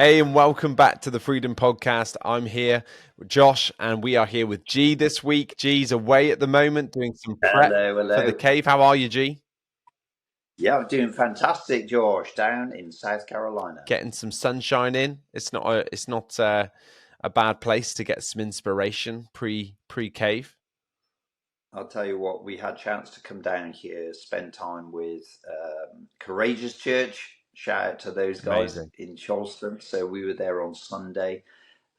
Hey, and welcome back to the Freedom Podcast. I'm here with Josh, and we are here with G this week. G's away at the moment doing some prep for the cave. How are you, G? Yeah, I'm doing fantastic, Josh, down in South Carolina. Getting some sunshine in. It's not a bad place to get some inspiration pre-cave. I'll tell you what, we had a chance to come down here, spend time with Courageous Church. Shout out to those guys Amazing. in Charleston. So we were there on Sunday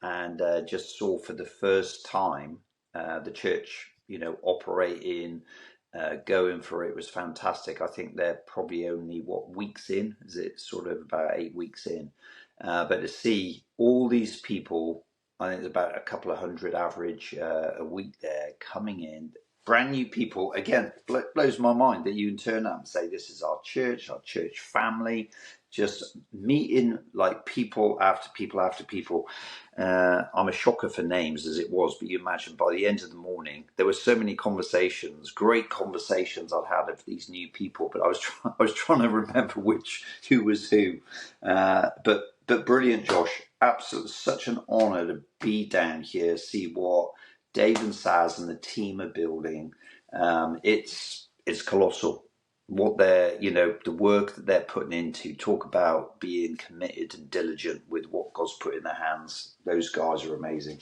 and just saw for the first time the church, operating, going for it. It was fantastic. I think they're probably only, weeks in? Is it sort of about 8 weeks in? But to see all these people, I think it's about a couple of hundred average a week there coming in, brand new people. Again, blows my mind that you can turn up and say, this is our church family, just meeting like people after people after people. I'm a shocker for names as it was, but you imagine by the end of the morning, there were so many conversations, great conversations I'd had of these new people, but I was trying to remember who was who. But brilliant, Josh. Absolutely, such an honour to be down here, see what Dave and Saz and the team are building. It's colossal. What they're, the work that they're putting into, talk about being committed and diligent with what God's put in their hands. Those guys are amazing.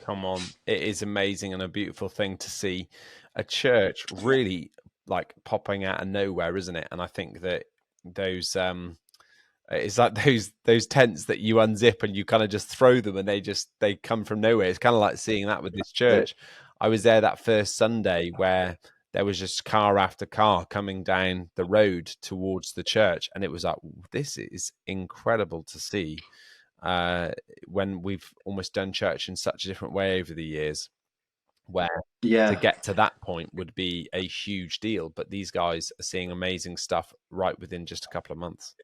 Come on. It is amazing and a beautiful thing to see a church really like popping out of nowhere, isn't it? And I think that those it's like those tents that you unzip and you kind of just throw them and they come from nowhere. It's kind of like seeing that with this church. I was there that first Sunday where there was just car after car coming down the road towards the church, and it was like, this is incredible to see. When we've almost done church in such a different way over the years, where to get to that point would be a huge deal, but these guys are seeing amazing stuff right within just a couple of months.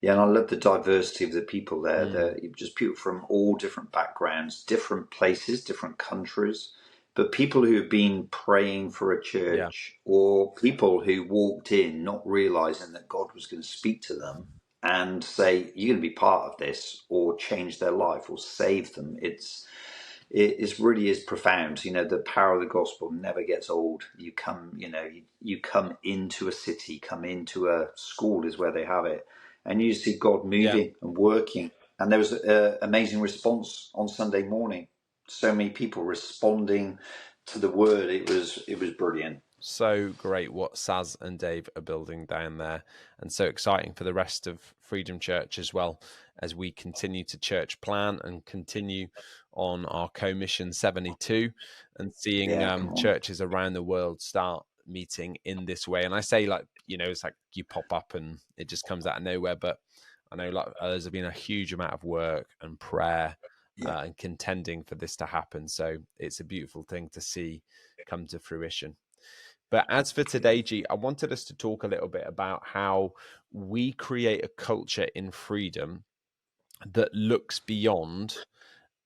Yeah, and I love the diversity of the people there. They're just people from all different backgrounds, different places, different countries, but people who have been praying for a church, or people who walked in not realizing that God was going to speak to them and say, you're going to be part of this, or change their life, or save them. It really is profound. The power of the gospel never gets old. You come, you come into a city, come into a school is where they have it, and you see God moving and working. And there was an amazing response on Sunday morning. So many people responding to the word. It was brilliant. So great what Saz and Dave are building down there, and so exciting for the rest of Freedom Church as well, as we continue to church plan and continue on our co-mission 72 and seeing churches around the world start meeting in this way. And I say, like, it's like you pop up and it just comes out of nowhere, but I know like there's been a huge amount of work and prayer and contending for this to happen. So it's a beautiful thing to see come to fruition. But as for today, G, I wanted us to talk a little bit about how we create a culture in freedom that looks beyond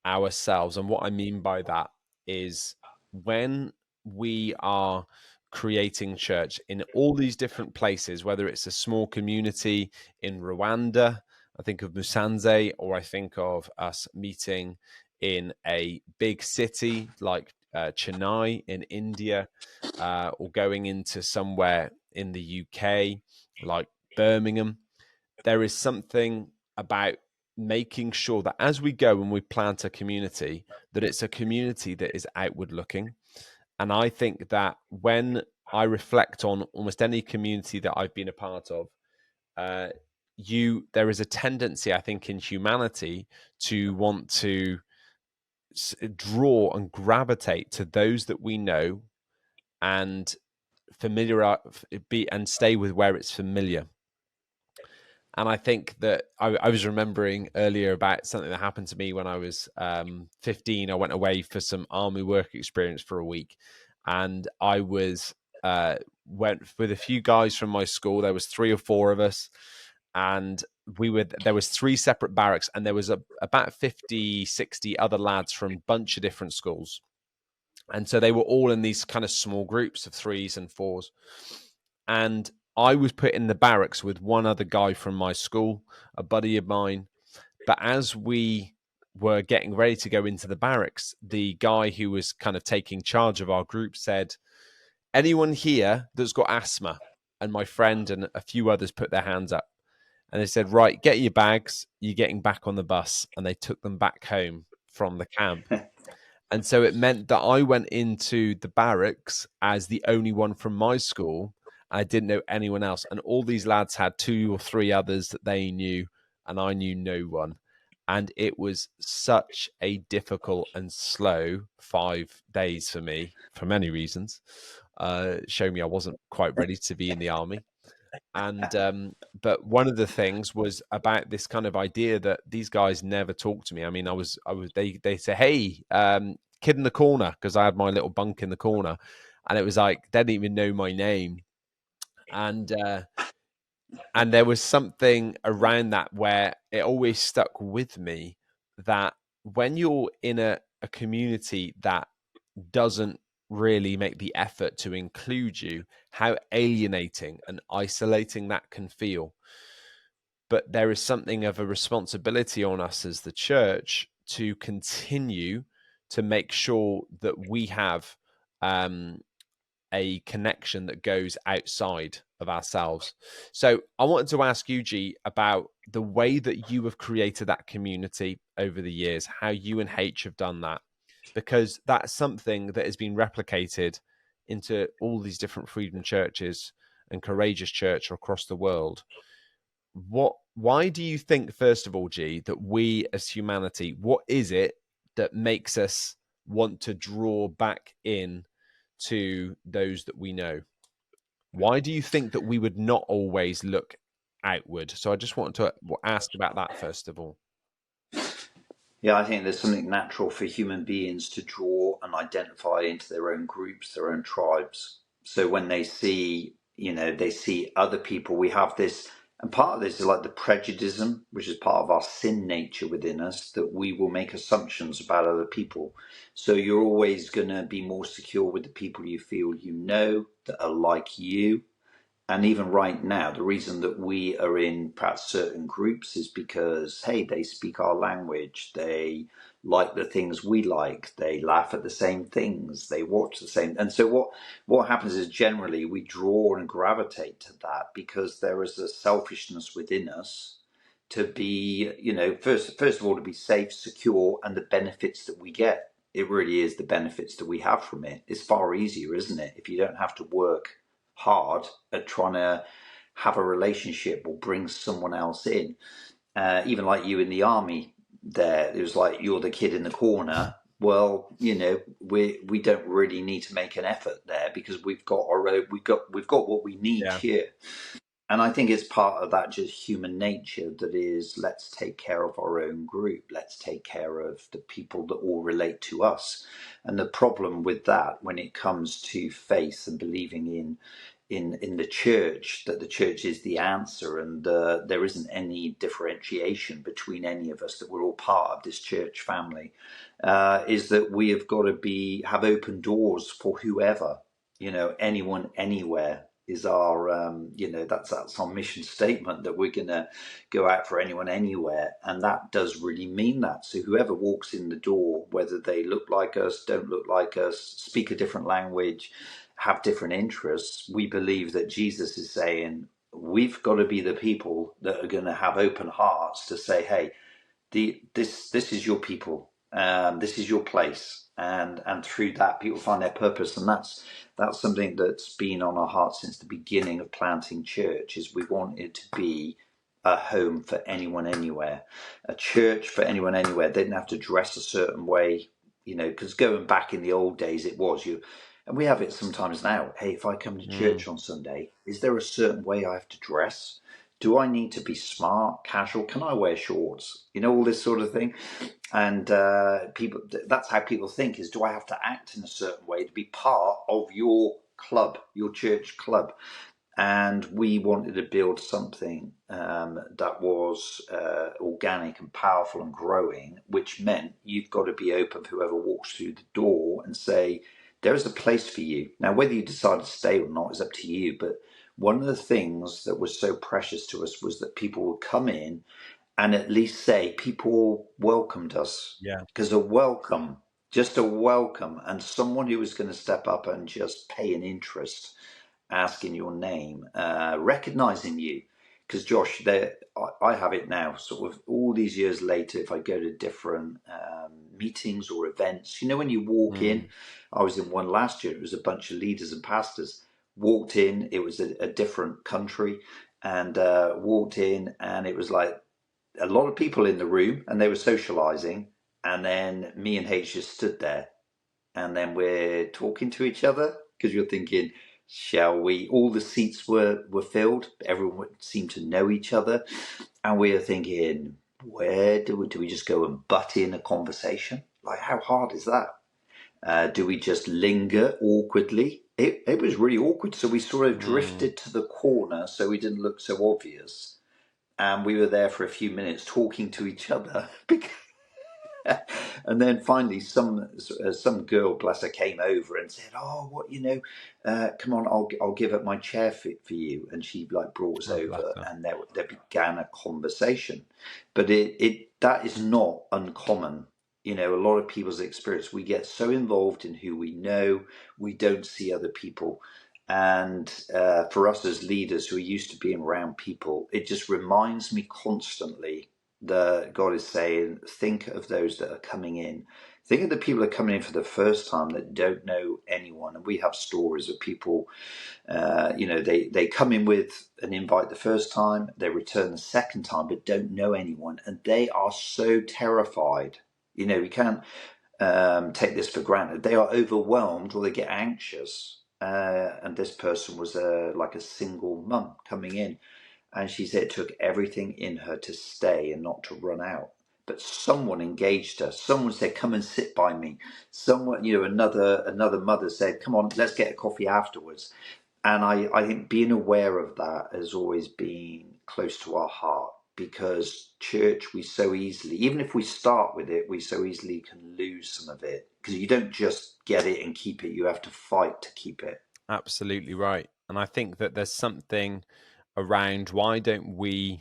ourselves. And what I mean by that is when we are creating church in all these different places, whether it's a small community in Rwanda, I think of Musanze, or I think of us meeting in a big city like Chennai in India, or going into somewhere in the UK like Birmingham. There is something about making sure that as we go and we plant a community, that it's a community that is outward looking. And I think that when I reflect on almost any community that I've been a part of, there is a tendency, I think, in humanity to want to draw and gravitate to those that we know and and stay with where it's familiar. And I think that I was remembering earlier about something that happened to me when I was 15. I went away for some army work experience for a week, and I went with a few guys from my school. There was 3 or 4 of us, and there was 3 separate barracks, and there was about 50, 60 other lads from a bunch of different schools. And so they were all in these kind of small groups of 3s and 4s. And I was put in the barracks with one other guy from my school, a buddy of mine, But as we were getting ready to go into the barracks, the guy who was kind of taking charge of our group said, anyone here that's got asthma? And my friend and a few others put their hands up. And they said, right, get your bags. You're getting back on the bus. And they took them back home from the camp. And so it meant that I went into the barracks as the only one from my school. I didn't know anyone else. And all these lads had 2 or 3 others that they knew, and I knew no one. And it was such a difficult and slow 5 days for me for many reasons. Showed me I wasn't quite ready to be in the army. And but one of the things was about this kind of idea that these guys never talked to me. I mean, they say, hey, kid in the corner, because I had my little bunk in the corner, and it was like they didn't even know my name. And there was something around that where it always stuck with me, that when you're in a community that doesn't really make the effort to include you, how alienating and isolating that can feel. But there is something of a responsibility on us as the church to continue to make sure that we have a connection that goes outside of ourselves. So I wanted to ask you, G, about the way that you have created that community over the years, how you and H have done that, because that's something that has been replicated into all these different freedom churches and courageous church across the world. Why do you think, first of all, G, that we as humanity, what is it that makes us want to draw back in to those that we know? Why do you think that we would not always look outward? So I just wanted to ask about that first of all. Yeah, I think there's something natural for human beings to draw and identify into their own groups, their own tribes. So when they see, they see other people, we have this, and part of this is like the prejudice, which is part of our sin nature within us, that we will make assumptions about other people. So you're always going to be more secure with the people you feel you know that are like you. And even right now, the reason that we are in perhaps certain groups is because, hey, they speak our language, they like the things we like, they laugh at the same things, they watch the same. And so what happens is generally we draw and gravitate to that because there is a selfishness within us to be, first of all, to be safe, secure, and the benefits that we get. It really is the benefits that we have from it. It's far easier, isn't it? If you don't have to work hard at trying to have a relationship or bring someone else in. Even like you in the army there, it was like you're the kid in the corner. Well, we don't really need to make an effort there because we've got our own, we've got what we need here. And I think it's part of that just human nature that is, let's take care of our own group. Let's take care of the people that all relate to us. And the problem with that, when it comes to faith and believing in the church, that the church is the answer, and there isn't any differentiation between any of us, that we're all part of this church family, is that we have got to have open doors for whoever, anyone, anywhere. Is our, that's our mission statement, that we're going to go out for anyone, anywhere. And that does really mean that. So whoever walks in the door, whether they look like us, don't look like us, speak a different language, have different interests, we believe that Jesus is saying, we've got to be the people that are going to have open hearts to say, hey, this is your people, this is your place. And through that, people find their purpose. And that's something that's been on our hearts since the beginning of planting church, is we want it to be a home for anyone, anywhere, a church for anyone, anywhere. They didn't have to dress a certain way, because going back in the old days, it was you. And we have it sometimes now. Hey, if I come to church on Sunday, is there a certain way I have to dress? Do I need to be smart, casual? Can I wear shorts? All this sort of thing. And people, that's how people think, is, do I have to act in a certain way to be part of your club, your church club? And we wanted to build something that was organic and powerful and growing, which meant you've got to be open for whoever walks through the door and say, there is a place for you. Now, whether you decide to stay or not is up to you. But one of the things that was so precious to us was that people would come in and at least say people welcomed us, Yeah. because a welcome, just a welcome, and someone who was going to step up and just pay an interest, asking your name, recognizing you. Because Josh, I have it now, sort of all these years later, if I go to different meetings or events, when you walk in, I was in one last year, it was a bunch of leaders and pastors, walked in, it was a different country, and walked in, and it was like a lot of people in the room, and they were socializing, and then me and H just stood there, and then we're talking to each other, because you're thinking, shall we? All the seats were filled, everyone seemed to know each other, and we were thinking, where do we just go and butt in a conversation? Like, how hard is that? Do we just linger awkwardly? It was really awkward, so we sort of drifted to the corner so we didn't look so obvious, and we were there for a few minutes talking to each other. And then finally, some girl, bless her, came over and said, "Oh, come on, I'll give up my chair for you." And she like brought us Oh, bless over, her. and there began a conversation. But it that is not uncommon. A lot of people's experience. We get so involved in who we know, we don't see other people. And for us as leaders who are used to being around people, it just reminds me constantly, God is saying, think of those that are coming in. Think of the people that are coming in for the first time that don't know anyone. And we have stories of people, they come in with an invite the first time, they return the second time, but don't know anyone. And they are so terrified. We can't take this for granted. They are overwhelmed, or they get anxious. And this person was like a single mum coming in, and she said it took everything in her to stay and not to run out. But someone engaged her. Someone said, "Come and sit by me." Someone, another mother said, "Come on, let's get a coffee afterwards." And I think being aware of that has always been close to our heart, because church, we so easily, even if we start with it, we so easily can lose some of it, because you don't just get it and keep it. You have to fight to keep it. Absolutely right. And I think that there's something around why don't we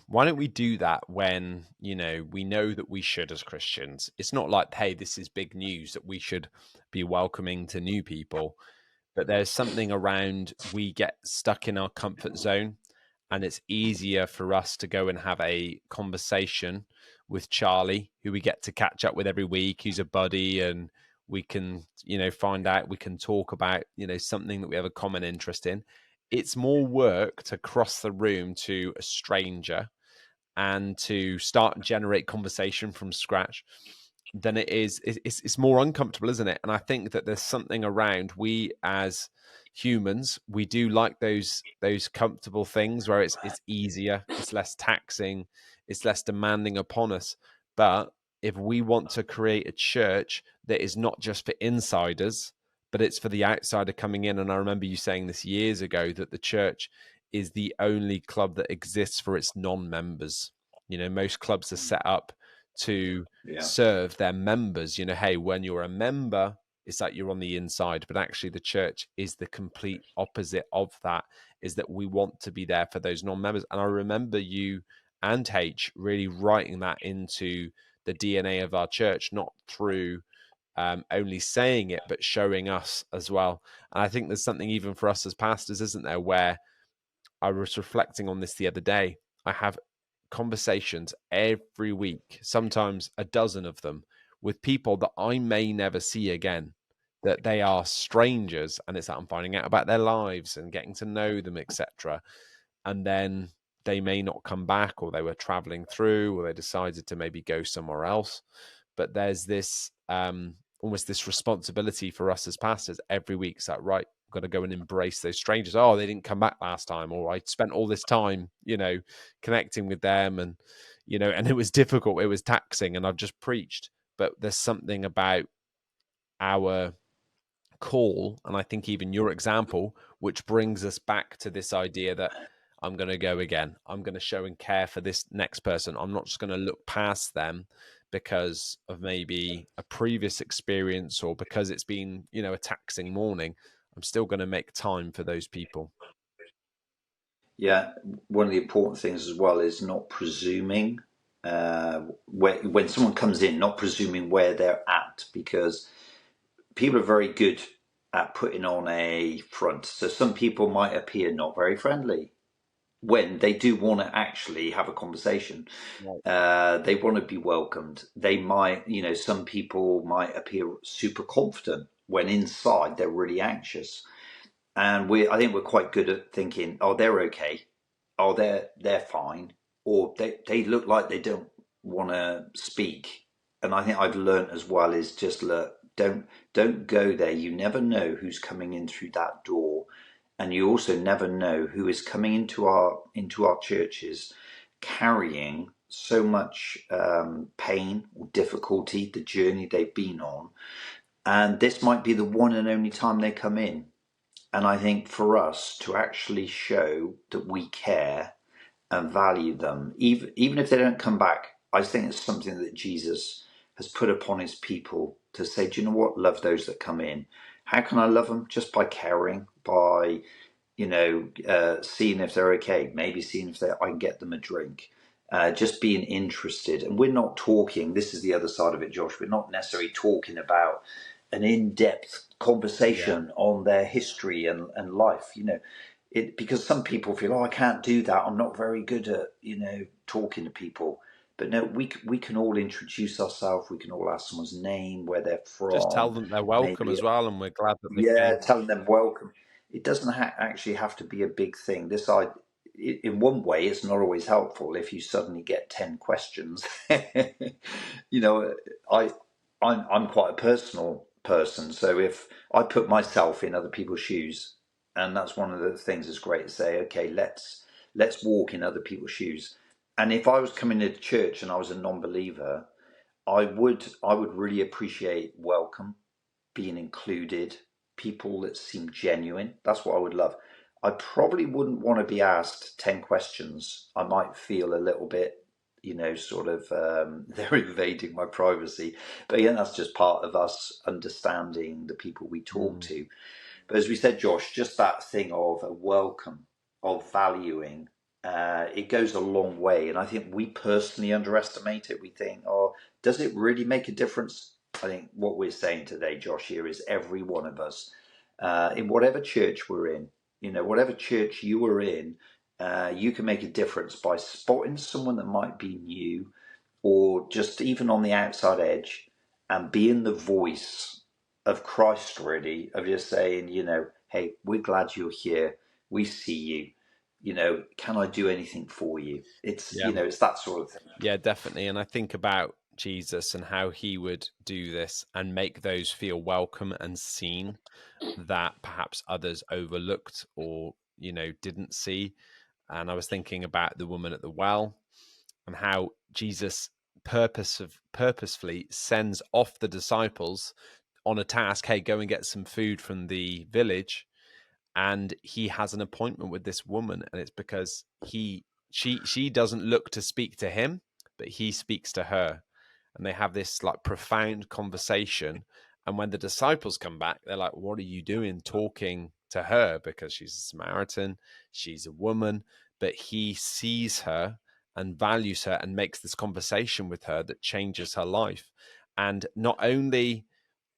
do that when we know that we should as Christians. It's not like, hey, this is big news that we should be welcoming to new people, but there's something around, we get stuck in our comfort zone, and it's easier for us to go and have a conversation with Charlie, who we get to catch up with every week, who's a buddy, and we can find out, we can talk about something that we have a common interest in. It's more work to cross the room to a stranger and to start and generate conversation from scratch than it is. It's more uncomfortable, isn't it? And I think that there's something around, we as humans, we do like those comfortable things where it's easier, it's less taxing, it's less demanding upon us. But if we want to create a church that is not just for insiders, but it's for the outsider coming in, and I remember you saying this years ago, that the church is the only club that exists for its non-members. Most clubs are set up to serve their members. Hey, when you're a member, it's like you're on the inside, but actually the church is the complete opposite of that, is that we want to be there for those non-members. And I remember you and H really writing that into the DNA of our church, not through only saying it, but showing us as well. And I think there's something even for us as pastors, isn't there, where I was reflecting on this the other day. I have conversations every week, sometimes a dozen of them, with people that I may never see again, that they are strangers, and it's like I'm finding out about their lives and getting to know them, etc. And then they may not come back, or they were traveling through, or they decided to maybe go somewhere else. But there's this almost this responsibility for us as pastors every week. It's like, right, I've got to go and embrace those strangers. Oh, they didn't come back last time, or I spent all this time, connecting with them, and and it was difficult, it was taxing, and I've just preached. But there's something about our call, and I think even your example, which brings us back to this idea that I'm going to go again. I'm going to show and care for this next person. I'm not just going to look past them because of maybe a previous experience, or because it's been, a taxing morning. I'm still going to make time for those people. Yeah, one of the important things as well is not presuming when someone comes in, not presuming where they're at, because people are very good at putting on a front. So some people might appear not very friendly when they do want to actually have a conversation. Right. They want to be welcomed. They might, some people might appear super confident when inside they're really anxious. And I think we're quite good at thinking, oh, they're okay, oh, they're fine, or they look like they don't want to speak. And I think I've learned as well is just look, don't go there. You never know who's coming in through that door, and you also never know who is coming into our churches carrying so much pain or difficulty, the journey they've been on, and this might be the one and only time they come in. And I think for us to actually show that we care and value them, even if they don't come back, I think it's something that Jesus has put upon his people to say, do you know what? Love those that come in. How can I love them? Just by caring, by, seeing if they're okay, maybe seeing if I can get them a drink. Just being interested. And we're not talking, this is the other side of it, Josh, we're not necessarily talking about an in-depth Yeah. conversation on their history and life, because some people feel, oh, I can't do that. I'm not very good at, talking to people. But no, we can all introduce ourselves. We can all ask someone's name, where they're Just tell from, them they're welcome maybe, as well, and we're glad that they yeah, came. telling them welcome. It doesn't actually have to be a big thing. In one way, it's not always helpful if you suddenly get 10 questions. you know, I, I'm quite a personal person, so if I put myself in other people's shoes, and that's one of the things that's great to say. Okay, let's walk in other people's shoes. And if I was coming to church and I was a non-believer, I would really appreciate welcome, being included, people that seem genuine. That's what I would love. I probably wouldn't want to be asked 10 questions. I might feel a little bit, sort of, they're invading my privacy. But again, that's just part of us understanding the people we talk Mm. to. But as we said, Josh, just that thing of a welcome, of valuing, it goes a long way. And I think we personally underestimate it. We think, oh, does it really make a difference? I think what we're saying today, Josh, here is every one of us, in whatever church we're in, whatever church you are in, you can make a difference by spotting someone that might be new or just even on the outside edge and being the voice of Christ, really, of just saying, hey, we're glad you're here. We see you. Can I do anything for you? It's, Yeah. it's that sort of thing. Yeah, definitely. And I think about Jesus and how he would do this and make those feel welcome and seen that perhaps others overlooked or, didn't see. And I was thinking about the woman at the well and how Jesus purposefully sends off the disciples on a task. Hey, go and get some food from the village. And he has an appointment with this woman, and it's because she doesn't look to speak to him, but he speaks to her, and they have this like profound conversation. And when the disciples come back, they're like, what are you doing talking to her? Because she's a Samaritan, she's a woman. But he sees her and values her and makes this conversation with her that changes her life. And not only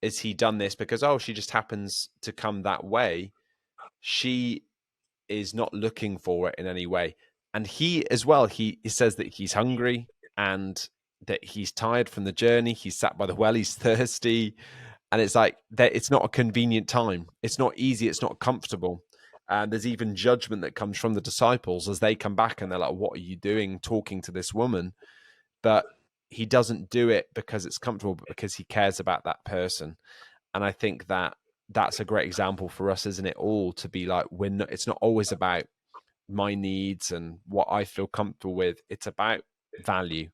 is he done this because, oh, she just happens to come that way, she is not looking for it in any way. And he as well, he says that he's hungry and that he's tired from the journey. He's sat by the well, he's thirsty. And it's like that it's not a convenient time. It's not easy, it's not comfortable. And there's even judgment that comes from the disciples as they come back and they're like, what are you doing talking to this woman? But he doesn't do it because it's comfortable, but because he cares about that person. And I think that that's a great example for us, isn't it? All to be like, it's not always about my needs and what I feel comfortable with. It's about value.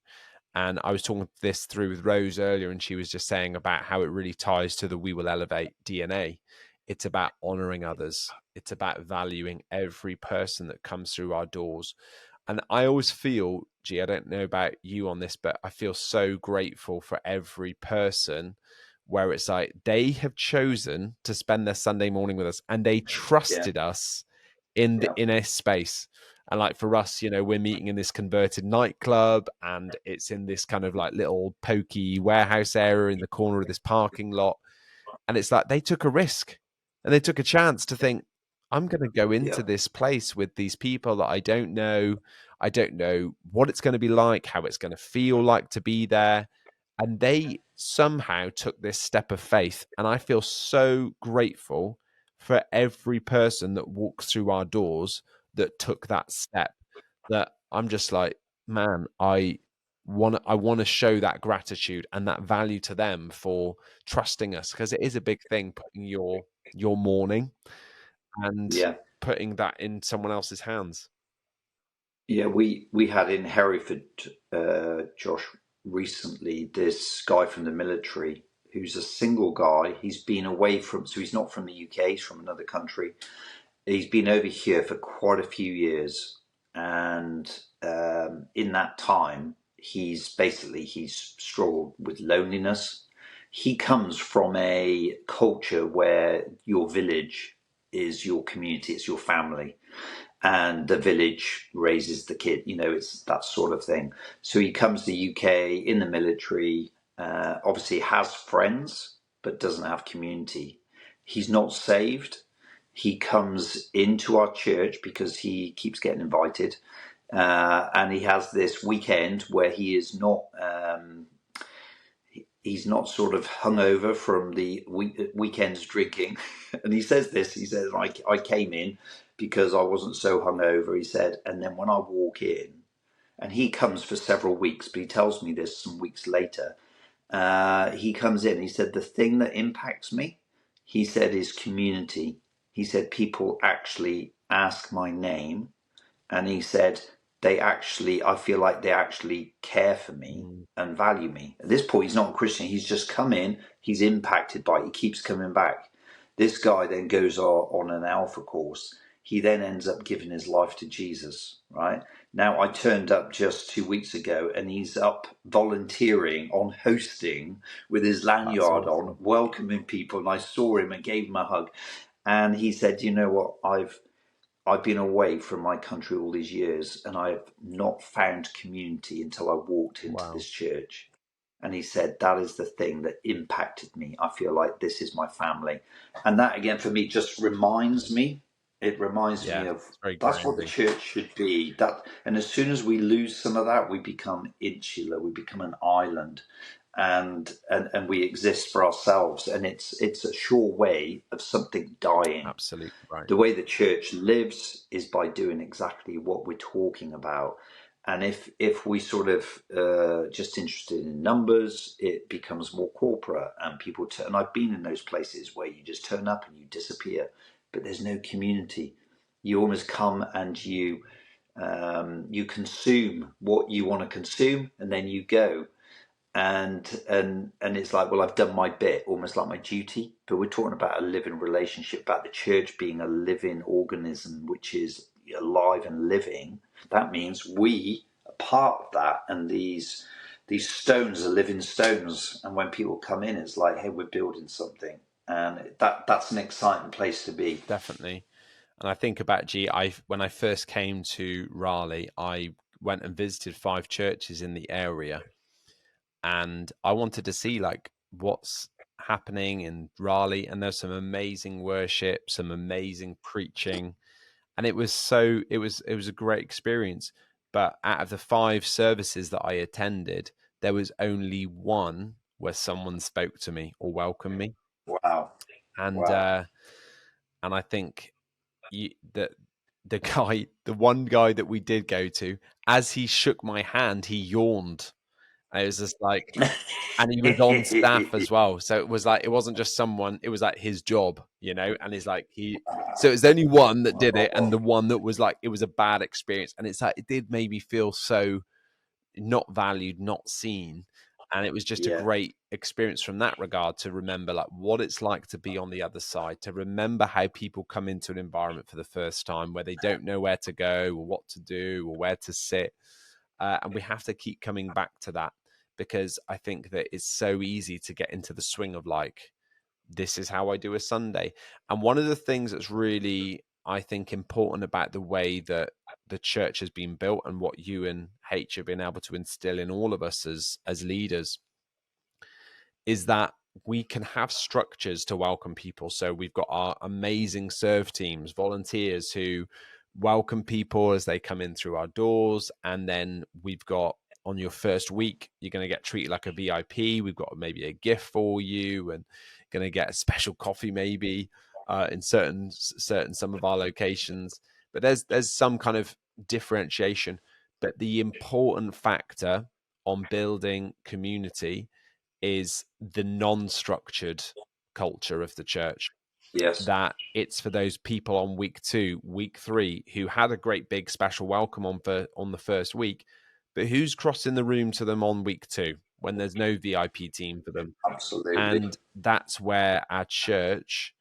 And I was talking this through with Rose earlier, and she was just saying about how it really ties to the We Will Elevate DNA. It's about honoring others. It's about valuing every person that comes through our doors. And I always feel, I don't know about you on this, but I feel so grateful for every person where it's like they have chosen to spend their Sunday morning with us and they Yeah, trusted us in yeah, a space. And like for us, you know, we're meeting in this converted nightclub, and it's in this kind of like little pokey warehouse area in the corner of this parking lot. And it's like they took a risk and they took a chance to think, I'm going to go Yeah. into this place with these people that I don't know. I don't know what it's going to be like, how it's going to feel like to be there. And they somehow took this step of faith. And I feel so grateful for every person that walks through our doors that took that step, that I'm just like, man, I want to show that gratitude and that value to them for trusting us, because it is a big thing putting your morning and Yeah. putting that in someone else's hands. Yeah, we had in Hereford, Josh, recently this guy from the military who's a single guy. He's been away from, so he's not from the UK, he's from another country. He's been over here for quite a few years, and in that time, he's struggled with loneliness. He comes from a culture where your village is your community, it's your family, and the village raises the kid. You know, it's that sort of thing. So he comes to the UK in the military. Obviously, has friends, but doesn't have community. He's not saved. He comes into our church because he keeps getting invited, and he has this weekend where he is not. He's not sort of hungover from the weekend's drinking. And he says this, he says, I came in because I wasn't so hungover, he said, and then when I walk in, and he comes for several weeks, but he tells me this some weeks later, he comes in, he said, the thing that impacts me, he said, is community. He said, people actually ask my name, and he said, I feel like they actually care for me and value me. At this point, he's not a Christian. He's just come in. He's impacted by it. He keeps coming back. This guy then goes on an Alpha course. He then ends up giving his life to Jesus, right? Now, I turned up just 2 weeks ago, and he's up volunteering on hosting with his That's lanyard on, awesome. welcoming people. And I saw him and gave him a hug. And he said, you know what, I've been away from my country all these years, and I have not found community until I walked into Wow. this church. And he said, that is the thing that impacted me. I feel like this is my family. And that, again, for me, just reminds me, it reminds me Yeah, of it's very that's what the grounding. church should be. And as soon as we lose some of that, we become insular, we become an island. And we exist for ourselves, and it's a sure way of something dying. Absolutely right. The way the church lives is by doing exactly what we're talking about. And if we sort of just interested in numbers, it becomes more corporate, and people turn. And I've been in those places where you just turn up and you disappear, but there's no community. You almost come and you consume what you want to consume, and then you go, and it's like, well, I've done my bit, almost like my duty. But we're talking about a living relationship, about the church being a living organism which is alive and living. That means we are part of that, and these stones are living stones, and when people come in, it's like, hey, we're building something. And that's an exciting place to be. Definitely. And I think about when I first came to Raleigh, I went and visited 5 churches in the area, and I wanted to see like what's happening in Raleigh. And there's some amazing worship, some amazing preaching, and it was a great experience. But out of the 5 services that I attended, there was only one where someone spoke to me or welcomed me. Wow. And Wow. and I think that the one guy that we did go to, as he shook my hand, he yawned. And it was just like, and he was on staff as well. So it was like, it wasn't just someone, it was like his job, you know? And he's like, so it was only one that did it. And the one that was like, it was a bad experience. And it's like, it did make me feel so not valued, not seen. And it was just a Yeah. great experience from that regard, to remember like what it's like to be on the other side, to remember how people come into an environment for the first time where they don't know where to go or what to do or where to sit. And we have to keep coming back to that, because I think that it's so easy to get into the swing of like, this is how I do a Sunday. And one of the things that's really I think, important about the way that the church has been built and what you and H have been able to instill in all of us as leaders is that we can have structures to welcome people. So we've got our amazing serve teams, volunteers who welcome people as they come in through our doors. And then we've got, on your first week, you're going to get treated like a VIP. We've got maybe a gift for you and going to get a special coffee maybe in certain some of our locations. But there's some kind of differentiation. But the important factor on building community is the non-structured culture of the church. Yes, That it's for those people on week 2, week 3 who had a great big special welcome on the first week, but who's crossing the room to them on week 2 when there's no VIP team for them? absolutely. And that's where our church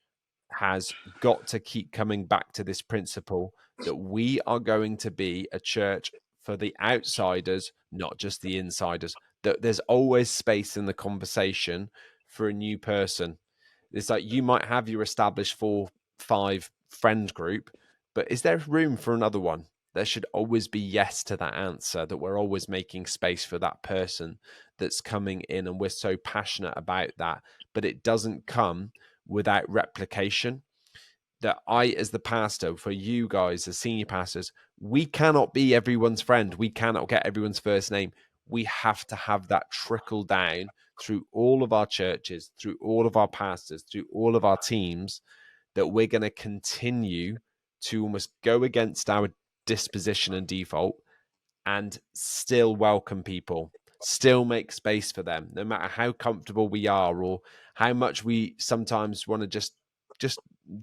has got to keep coming back to this principle that we are going to be a church for the outsiders, not just the insiders. That there's always space in the conversation for a new person. It's like you might have your established 4-5 friend group, but is there room for another one? There should always be yes to that answer, that we're always making space for that person that's coming in, and we're so passionate about that. But it doesn't come without replication. That I, as the pastor, for you guys as senior pastors, we cannot be everyone's friend. We cannot get everyone's first name. We have to have that trickle down through all of our churches, through all of our pastors, through all of our teams, that we're going to continue to almost go against our disposition and default and still welcome people, still make space for them, no matter how comfortable we are or how much we sometimes want to just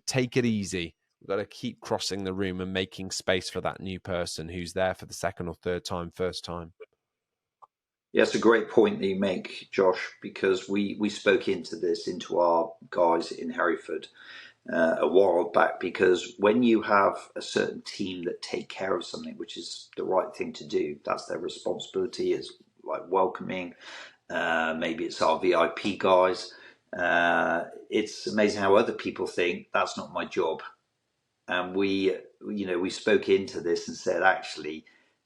take it easy. We've got to keep crossing the room and making space for that new person who's there for the second or third time, first time. Yeah, it's a great point that you make, Josh, because we spoke into our guys in Hereford a while back, because when you have a certain team that take care of something, which is the right thing to do, that's their responsibility, is like welcoming, maybe it's our VIP guys. It's amazing how other people think that's not my job. And we spoke into this and said, actually,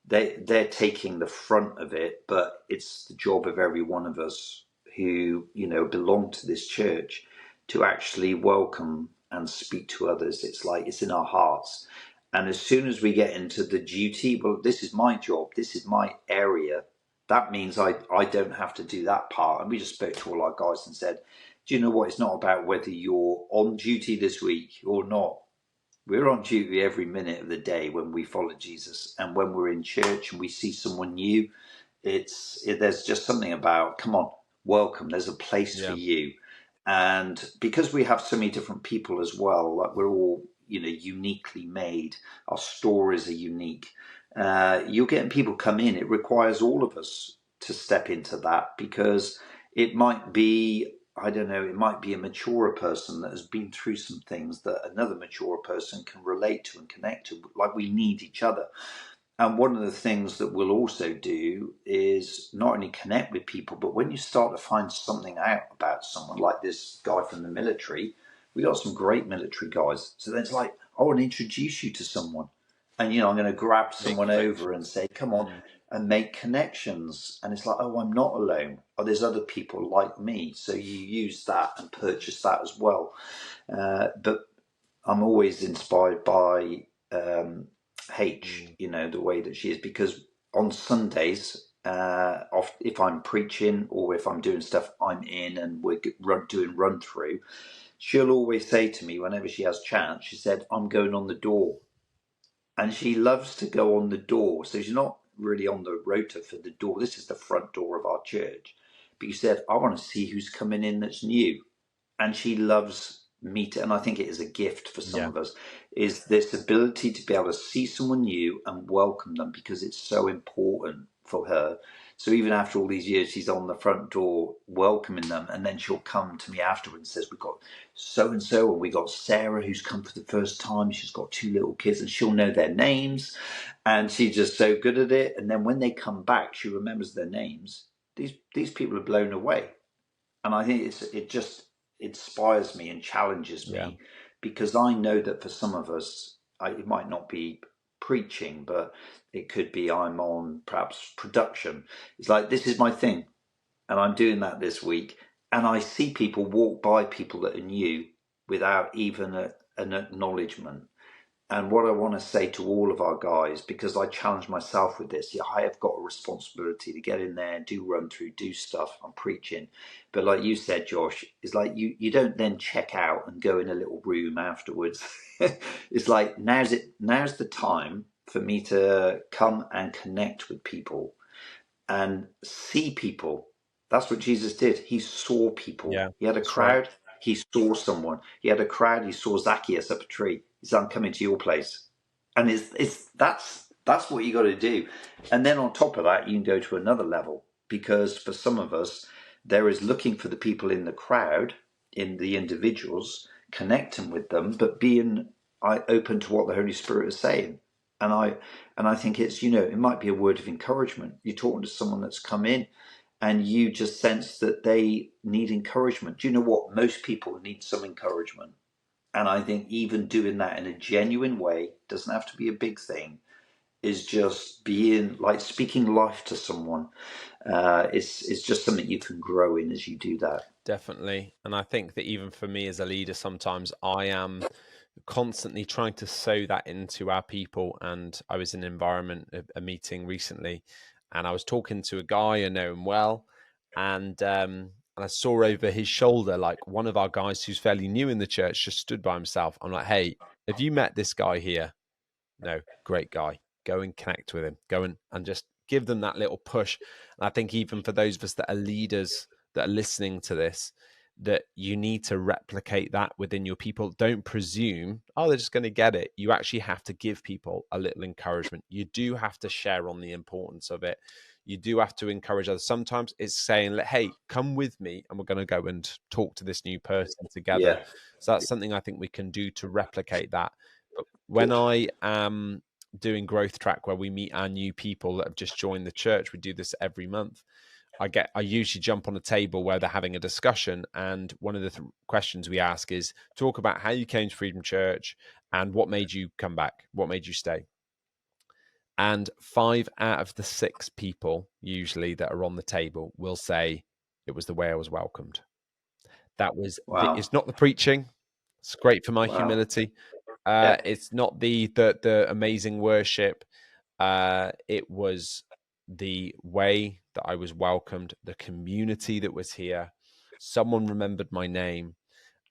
they're taking the front of it, but it's the job of every one of us who belong to this church to actually welcome and speak to others. It's like it's in our hearts. And as soon as we get into the duty, well, this is my job, this is my area, that means I don't have to do that part. And we just spoke to all our guys and said, do you know what? It's not about whether you're on duty this week or not. We're on duty every minute of the day when we follow Jesus, and when we're in church and we see someone new, there's just something about, come on, welcome. There's a place for you, and because we have so many different people as well, like we're all uniquely made. Our stories are unique. You're getting people come in. It requires all of us to step into that, because it might be, I don't know, it might be a maturer person that has been through some things that another maturer person can relate to and connect to. Like, we need each other. And one of the things that we'll also do is not only connect with people, but when you start to find something out about someone, like this guy from the military, we got some great military guys. So then it's like, I want to introduce you to someone. And, I'm going to grab someone over and say, come on, and make connections. And it's like, oh, I'm not alone. Oh, there's other people like me. So you use that and purchase that as well. But I'm always inspired by H, the way that she is, because on Sundays, if I'm preaching or if I'm doing stuff, I'm in and we're doing run through, she'll always say to me whenever she has chance, she said, I'm going on the door. And she loves to go on the door. So she's not really on the rota for the door. This is the front door of our church. But you said, I want to see who's coming in that's new. And she loves meet, and I think it is a gift for some of us, is this ability to be able to see someone new and welcome them, because it's so important for her. So even after all these years, she's on the front door welcoming them, and then she'll come to me afterwards and says, we've got so and so, and we got Sarah who's come for the first time. She's got 2 little kids, and she'll know their names, and she's just so good at it. And then when they come back, she remembers their names. These people are blown away, and I think it just inspires me and challenges me, because I know that for some of us, it might not be preaching, but it could be I'm on perhaps production. It's like, this is my thing, and I'm doing that this week. And I see people walk by people that are new without even an acknowledgement. And what I want to say to all of our guys, because I challenge myself with this, yeah, I have got a responsibility to get in there, do run through, do stuff. I'm preaching. But like you said, Josh, it's like you don't then check out and go in a little room afterwards. It's like now's the time for me to come and connect with people and see people. That's what Jesus did. He saw people. Yeah, He had a that's right. crowd. He saw someone. He had a crowd. He saw Zacchaeus up a tree. He said, "I'm coming to your place," and that's what you got to do. And then on top of that, you can go to another level, because for some of us, there is looking for the people in the crowd, in the individuals, connecting with them, but being open to what the Holy Spirit is saying. And I think it's, it might be a word of encouragement. You're talking to someone that's come in and you just sense that they need encouragement. Do you know what? Most people need some encouragement. And I think even doing that in a genuine way, doesn't have to be a big thing, is just being like speaking life to someone. It's just something you can grow in as you do that. Definitely. And I think that even for me as a leader, sometimes I am constantly trying to sow that into our people. And I was in an environment, a meeting recently, and I was talking to a guy I know him well, and I saw over his shoulder, like one of our guys who's fairly new in the church just stood by himself. I'm like, hey, have you met this guy here? No, great guy. Go and connect with him. Go and just give them that little push. And I think even for those of us that are leaders that are listening to this, that you need to replicate that within your people. Don't presume, oh, they're just going to get it. You actually have to give people a little encouragement. You do have to share on the importance of it. You do have to encourage others. Sometimes it's saying, hey, come with me and we're going to go and talk to this new person together. Yeah. So that's something I think we can do to replicate that. But when I am doing Growth Track, where we meet our new people that have just joined the church, we do this every month. I usually jump on a table where they're having a discussion, and one of the questions we ask is talk about how you came to Freedom Church and what made you come back, what made you stay. And 5 out of the 6 people usually that are on the table will say it was the way I was welcomed. That was it's not the preaching. It's great for my humility. It's not the amazing worship. It was the way that I was welcomed, the community that was here. Someone remembered my name,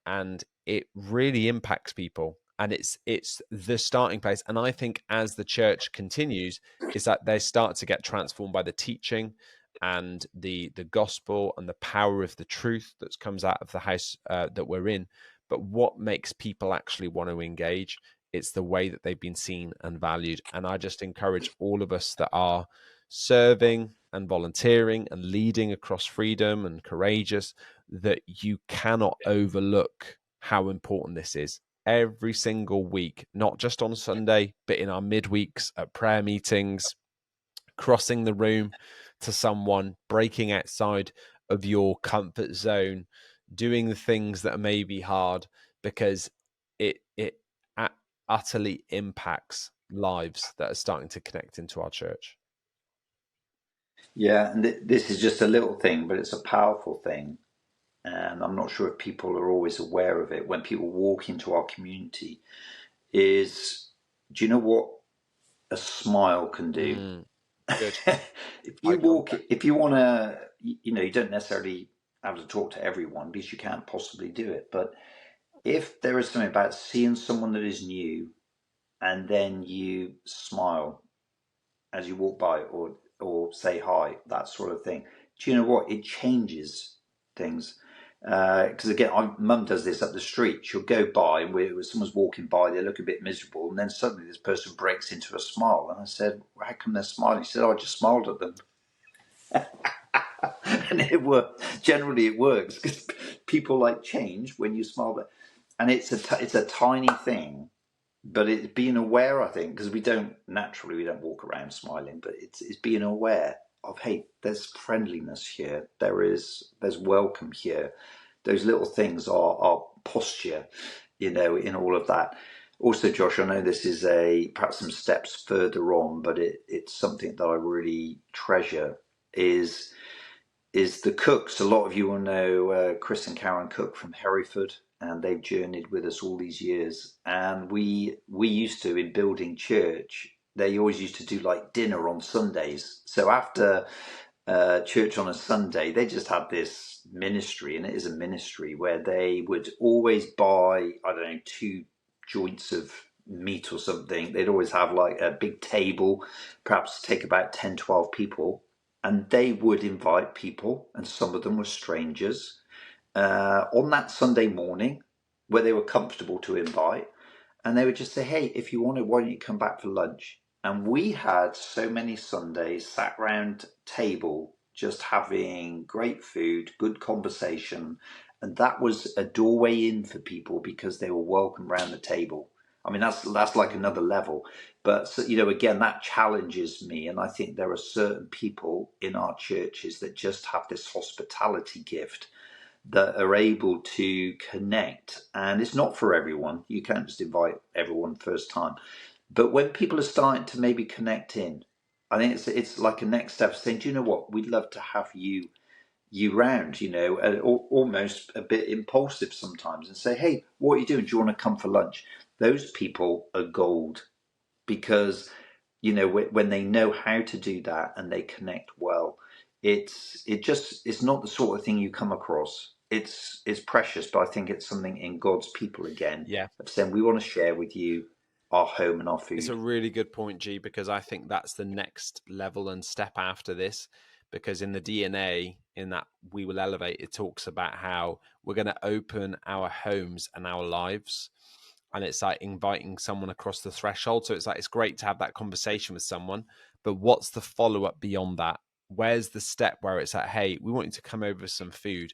and it really impacts people. And it's the starting place. And I think as the church continues, is that they start to get transformed by the teaching and the gospel and the power of the truth that comes out of the house that we're in. But what makes people actually want to engage? It's the way that they've been seen and valued. And I just encourage all of us that are serving and volunteering and leading across Freedom and Courageous, that you cannot overlook how important this is. Every single week, not just on Sunday, but in our midweeks at prayer meetings, crossing the room to someone, breaking outside of your comfort zone, doing the things that are maybe hard, because it utterly impacts lives that are starting to connect into our church. Yeah, and this is just a little thing, but it's a powerful thing. And I'm not sure if people are always aware of it. When people walk into our community, do you know what a smile can do? Good. If you want to, you don't necessarily have to talk to everyone because you can't possibly do it. But if there is something about seeing someone that is new and then you smile as you walk by or say hi, that sort of thing, do you know what? It changes things. Because again, Mum does this up the street. She'll go by and where someone's walking by, they look a bit miserable, and then suddenly this person breaks into a smile. And I said, well, "How come they're smiling?" She said, "Oh, I just smiled at them." And it works. Generally, it works because people like change when you smile. And it's a tiny thing, but it's being aware. I think because we don't walk around smiling, but it's being aware of, hey, there's friendliness here. There's welcome here. Those little things are posture, in all of that. Also, Josh, I know this is perhaps some steps further on, but it's something that I really treasure is the cooks. A lot of you will know Chris and Karen Cook from Hereford, and they've journeyed with us all these years. And we used to, in building church, they always used to do like dinner on Sundays. So after church on a Sunday, they just had this ministry, and it is a ministry where they would always buy, I don't know, two joints of meat or something. They'd always have like a big table, perhaps take about 10, 12 people, and they would invite people, and some of them were strangers, on that Sunday morning where they were comfortable to invite. And they would just say, hey, if you want to, why don't you come back for lunch? And we had so many Sundays sat round table just having great food, good conversation. And that was a doorway in for people because they were welcome round the table. I mean, that's like another level. But, so, again, that challenges me. And I think there are certain people in our churches that just have this hospitality gift that are able to connect. And it's not for everyone. You can't just invite everyone first time. But when people are starting to maybe connect in, I think it's like a next step saying, do you know what? We'd love to have you round, almost a bit impulsive sometimes, and say, hey, what are you doing? Do you want to come for lunch? Those people are gold because, when they know how to do that and they connect well, it's not the sort of thing you come across. It's precious, but I think it's something in God's people again Yeah. of saying we want to share with you our home and our It's food. a really good point, G, because I think that's the next level and step after this. Because in the DNA, in that We Will Elevate, it talks about how we're going to open our homes and our lives. And it's like inviting someone across the threshold. So it's like, it's great to have that conversation with someone, but what's the follow-up beyond that? Where's the step where it's like, hey, we want you to come over with some food?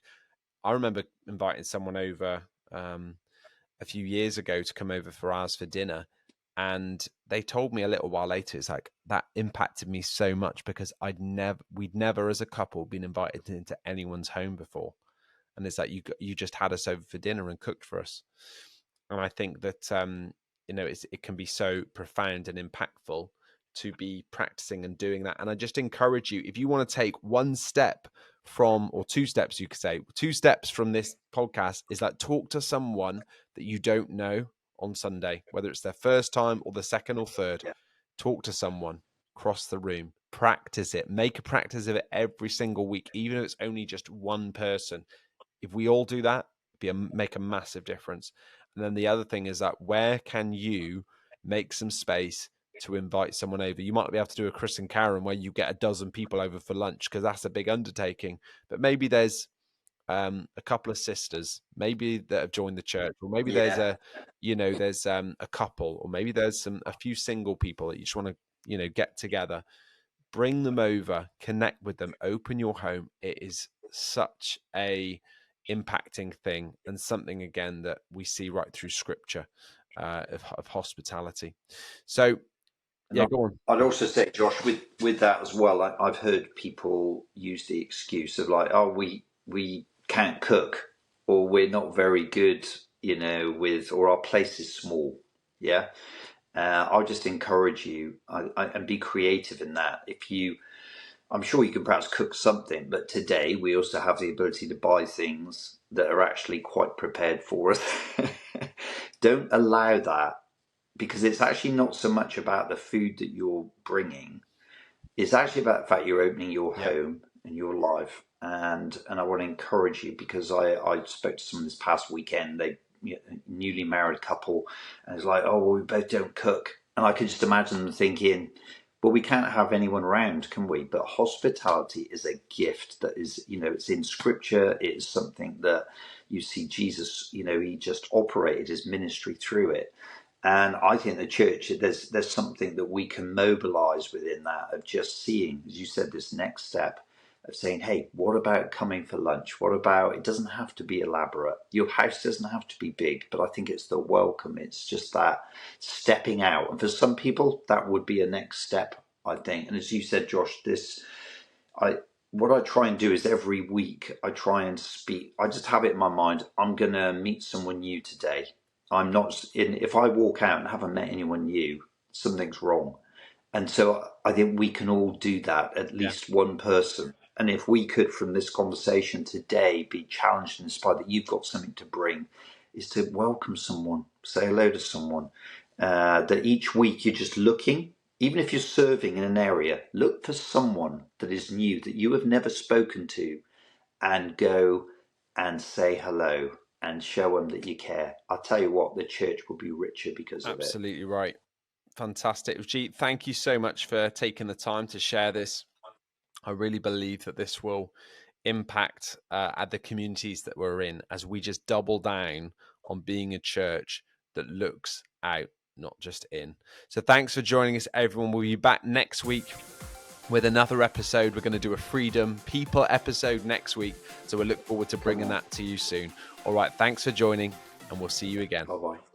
I remember inviting someone over a few years ago to come over for ours for dinner. And they told me a little while later, it's like that impacted me so much because we'd never as a couple been invited into anyone's home before. And it's like, you just had us over for dinner and cooked for us. And I think that, it can be so profound and impactful to be practicing and doing that. And I just encourage you, if you want to take one step from, or two steps, you could say, two steps from this podcast is like talk to someone that you don't know on Sunday, whether it's their first time or the second or third. Yeah. Talk to someone, cross the room, practice it, make a practice of it every single week, even if it's only just one person. If we all do that, make a massive difference. And then the other thing is that where can you make some space to invite someone over? You might be able to do a Chris and Karen where you get a dozen people over for lunch because that's a big undertaking. But maybe there's a couple of sisters, maybe that have joined the church, or maybe there's Yeah. a couple, or maybe there's a few single people that you just want to get together. Bring them over, connect with them, open your home. It is such a impacting thing, and something again that we see right through scripture of hospitality. So And yeah, go on. I'd also say, Josh, with that as well, I've heard people use the excuse of like, oh, we can't cook, or we're not very good, or our place is small. Yeah. I'll just encourage you and be creative in that. I'm sure you can perhaps cook something, but today we also have the ability to buy things that are actually quite prepared for us. Don't allow that, because it's actually not so much about the food that you're bringing. It's actually about the fact you're opening your Yeah. home and your life. And I want to encourage you, because I spoke to someone this past weekend, newly married couple, and it's like, oh, well, we both don't cook. And I could just imagine them thinking, well, we can't have anyone around, can we? But hospitality is a gift that is, it's in scripture. It is something that you see Jesus, he just operated his ministry through it. And I think the church, there's something that we can mobilize within that, of just seeing, as you said, this next step of saying, hey, what about coming for lunch? What about, it doesn't have to be elaborate. Your house doesn't have to be big, but I think it's the welcome. It's just that stepping out. And for some people, that would be a next step, I think. And as you said, Josh, what I try and do is every week I try and speak. I just have it in my mind, I'm going to meet someone new today. I'm not in. If I walk out and haven't met anyone new, something's wrong. And so I think we can all do that, at Yeah. least one person. And if we could, from this conversation today, be challenged and inspired that you've got something to bring, is to welcome someone, say hello to someone. That each week you're just looking, even if you're serving in an area, look for someone that is new, that you have never spoken to, and go and say hello and show them that you care. I'll tell you what, the church will be richer because of it. Absolutely right. Fantastic. Jeet, thank you so much for taking the time to share this. I really believe that this will impact at the communities that we're in as we just double down on being a church that looks out, not just in. So thanks for joining us, everyone. We'll be back next week with another episode. We're going to do a Freedom People episode next week. So we look forward to bringing that to you soon. All right. Thanks for joining, and we'll see you again. Bye-bye.